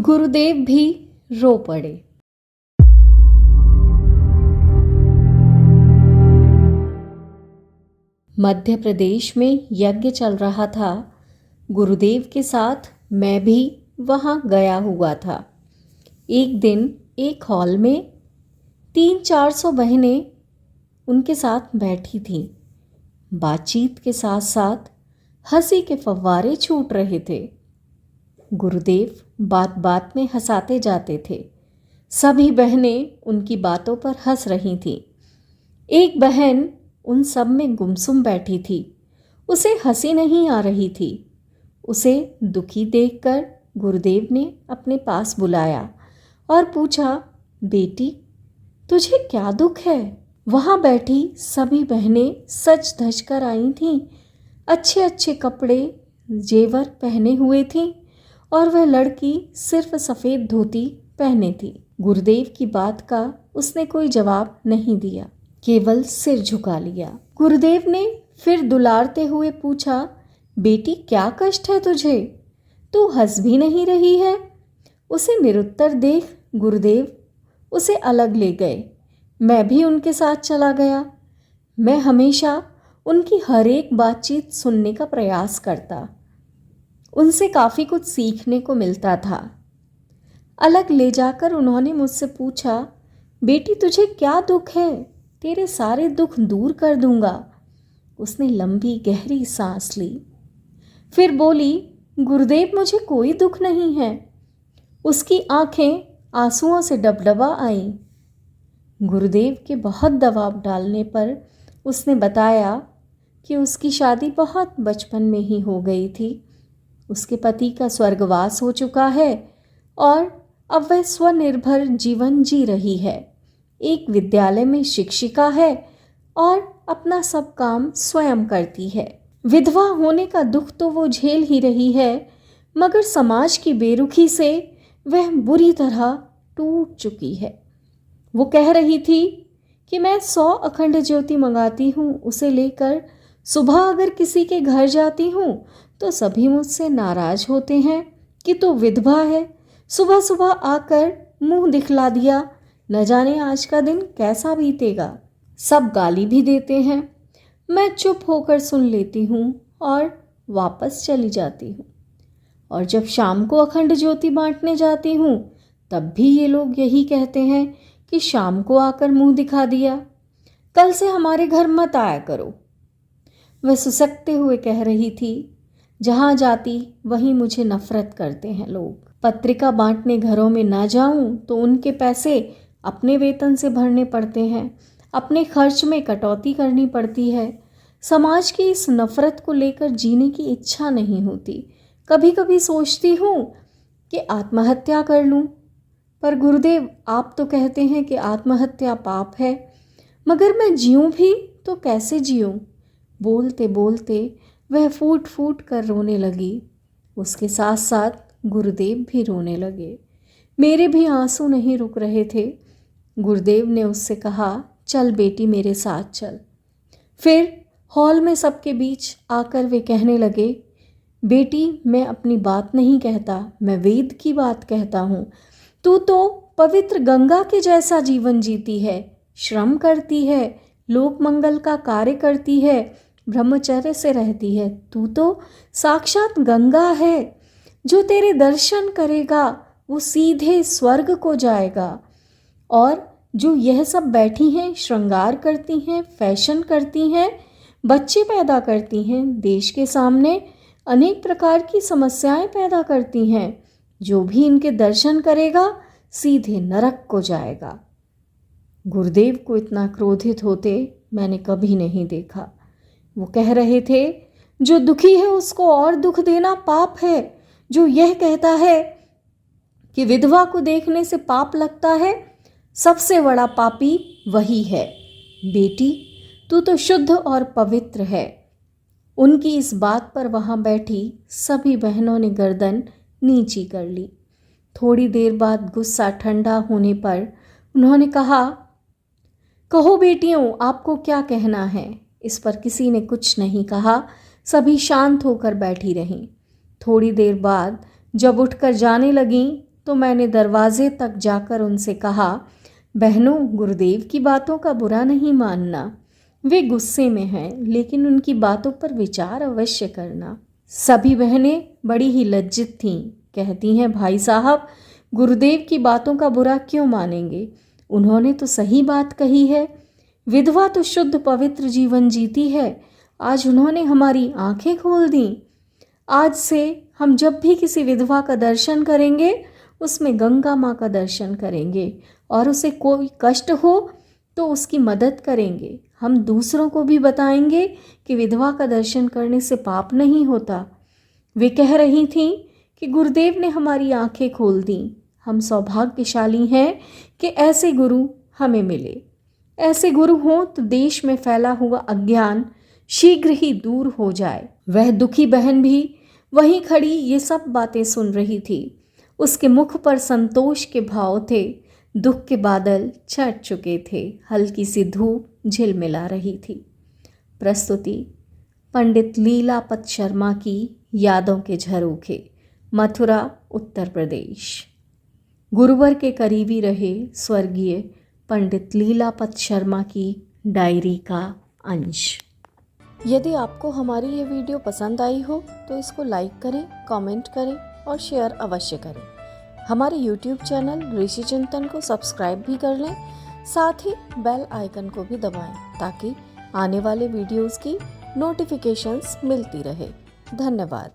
गुरुदेव भी रो पड़े। मध्य प्रदेश में यज्ञ चल रहा था। गुरुदेव के साथ मैं भी वहाँ गया हुआ था। एक दिन एक हॉल में 300-400 बहनें उनके साथ बैठी थीं। बातचीत के साथ साथ हंसी के फव्वारे छूट रहे थे। गुरुदेव बात बात में हंसाते जाते थे। सभी बहनें उनकी बातों पर हंस रही थीं। एक बहन उन सब में गुमसुम बैठी थी। उसे हंसी नहीं आ रही थी। उसे दुखी देखकर गुरुदेव ने अपने पास बुलाया और पूछा, बेटी तुझे क्या दुख है? वहाँ बैठी सभी बहनें सज धज कर आई थीं। अच्छे अच्छे कपड़े जेवर पहने हुए थीं और वह लड़की सिर्फ सफ़ेद धोती पहने थी। गुरुदेव की बात का उसने कोई जवाब नहीं दिया, केवल सिर झुका लिया। गुरुदेव ने फिर दुलारते हुए पूछा, बेटी क्या कष्ट है तुझे? तू हंस भी नहीं रही है। उसे निरुत्तर देख गुरुदेव उसे अलग ले गए। मैं भी उनके साथ चला गया। मैं हमेशा उनकी हर एक बातचीत सुनने का प्रयास करता। उनसे काफ़ी कुछ सीखने को मिलता था। अलग ले जाकर उन्होंने मुझसे पूछा, बेटी तुझे क्या दुख है? तेरे सारे दुख दूर कर दूंगा। उसने लंबी गहरी सांस ली। फिर बोली, गुरुदेव मुझे कोई दुख नहीं है। उसकी आंखें आंसुओं से डबडबा आईं। गुरुदेव के बहुत दबाव डालने पर उसने बताया कि उसकी शादी बहुत बचपन में ही हो गई थी। उसके पति का स्वर्गवास हो चुका है और अब वह स्वनिर्भर जीवन जी रही है। एक विद्यालय में शिक्षिका है और अपना सब काम स्वयं करती है। विधवा होने का दुख तो वो झेल ही रही है, मगर समाज की बेरुखी से वह बुरी तरह टूट चुकी है। वो कह रही थी कि मैं 100 अखंड ज्योति मंगाती हूँ, उसे लेकर सुबह अगर किसी के घर जाती हूँ तो सभी मुझसे नाराज होते हैं कि तू विधवा है। सुबह सुबह आकर मुंह दिखला दिया, न जाने आज का दिन कैसा बीतेगा। सब गाली भी देते हैं। मैं चुप होकर सुन लेती हूँ और वापस चली जाती हूँ। और जब शाम को अखंड ज्योति बांटने जाती हूँ तब भी ये लोग यही कहते हैं कि शाम को आकर मुंह दिखा दिया, कल से हमारे घर मत आया करो। वह सुसकते हुए कह रही थी, जहाँ जाती वहीं मुझे नफरत करते हैं लोग। पत्रिका बांटने घरों में ना जाऊं तो उनके पैसे अपने वेतन से भरने पड़ते हैं। अपने खर्च में कटौती करनी पड़ती है। समाज की इस नफरत को लेकर जीने की इच्छा नहीं होती। कभी कभी सोचती हूँ कि आत्महत्या कर लूँ, पर गुरुदेव आप तो कहते हैं कि आत्महत्या पाप है, मगर मैं जीऊँ भी तो कैसे जीऊँ? बोलते बोलते वह फूट फूट कर रोने लगी। उसके साथ साथ गुरुदेव भी रोने लगे। मेरे भी आंसू नहीं रुक रहे थे। गुरुदेव ने उससे कहा, चल बेटी मेरे साथ चल। फिर हॉल में सबके बीच आकर वे कहने लगे, बेटी मैं अपनी बात नहीं कहता, मैं वेद की बात कहता हूँ। तू तो पवित्र गंगा के जैसा जीवन जीती है, श्रम करती है, लोक मंगल का कार्य करती है, ब्रह्मचर्य से रहती है। तू तो साक्षात गंगा है। जो तेरे दर्शन करेगा वो सीधे स्वर्ग को जाएगा। और जो यह सब बैठी हैं, श्रृंगार करती हैं, फैशन करती हैं, बच्चे पैदा करती हैं, देश के सामने अनेक प्रकार की समस्याएं पैदा करती हैं, जो भी इनके दर्शन करेगा सीधे नरक को जाएगा। गुरुदेव को इतना क्रोधित होते मैंने कभी नहीं देखा। वो कह रहे थे, जो दुखी है उसको और दुख देना पाप है। जो यह कहता है कि विधवा को देखने से पाप लगता है, सबसे बड़ा पापी वही है। बेटी तू तो शुद्ध और पवित्र है। उनकी इस बात पर वहाँ बैठी सभी बहनों ने गर्दन नीची कर ली। थोड़ी देर बाद गुस्सा ठंडा होने पर उन्होंने कहा, कहो बेटियों आपको क्या कहना है? इस पर किसी ने कुछ नहीं कहा। सभी शांत होकर बैठी रहीं। थोड़ी देर बाद जब उठकर जाने लगीं तो मैंने दरवाजे तक जाकर उनसे कहा, बहनों, गुरुदेव की बातों का बुरा नहीं मानना। वे गुस्से में हैं, लेकिन उनकी बातों पर विचार अवश्य करना। सभी बहनें बड़ी ही लज्जित थीं। कहती हैं, भाई साहब, गुरुदेव की बातों का बुरा क्यों मानेंगे? उन्होंने तो सही बात कही है। विधवा तो शुद्ध पवित्र जीवन जीती है। आज उन्होंने हमारी आंखें खोल दी। आज से हम जब भी किसी विधवा का दर्शन करेंगे, उसमें गंगा माँ का दर्शन करेंगे, और उसे कोई कष्ट हो तो उसकी मदद करेंगे। हम दूसरों को भी बताएंगे कि विधवा का दर्शन करने से पाप नहीं होता। वे कह रही थीं कि गुरुदेव ने हमारी आंखें खोल दी। हम सौभाग्यशाली हैं कि ऐसे गुरु हमें मिले। ऐसे गुरु हों तो देश में फैला हुआ अज्ञान शीघ्र ही दूर हो जाए। वह दुखी बहन भी वहीं खड़ी ये सब बातें सुन रही थी। उसके मुख पर संतोष के भाव थे। दुख के बादल छट चुके थे। हल्की सी धूप झिलमिला रही थी। प्रस्तुति पंडित लीलापत शर्मा की यादों के झरोखे, मथुरा, उत्तर प्रदेश। गुरुवर के करीबी रहे स्वर्गीय पंडित लीलापत शर्मा की डायरी का अंश। यदि आपको हमारी ये वीडियो पसंद आई हो तो इसको लाइक करें, कमेंट करें और शेयर अवश्य करें। हमारे YouTube चैनल ऋषि चिंतन को सब्सक्राइब भी कर लें। साथ ही बेल आइकन को भी दबाएं ताकि आने वाले वीडियोस की नोटिफिकेशंस मिलती रहे। धन्यवाद।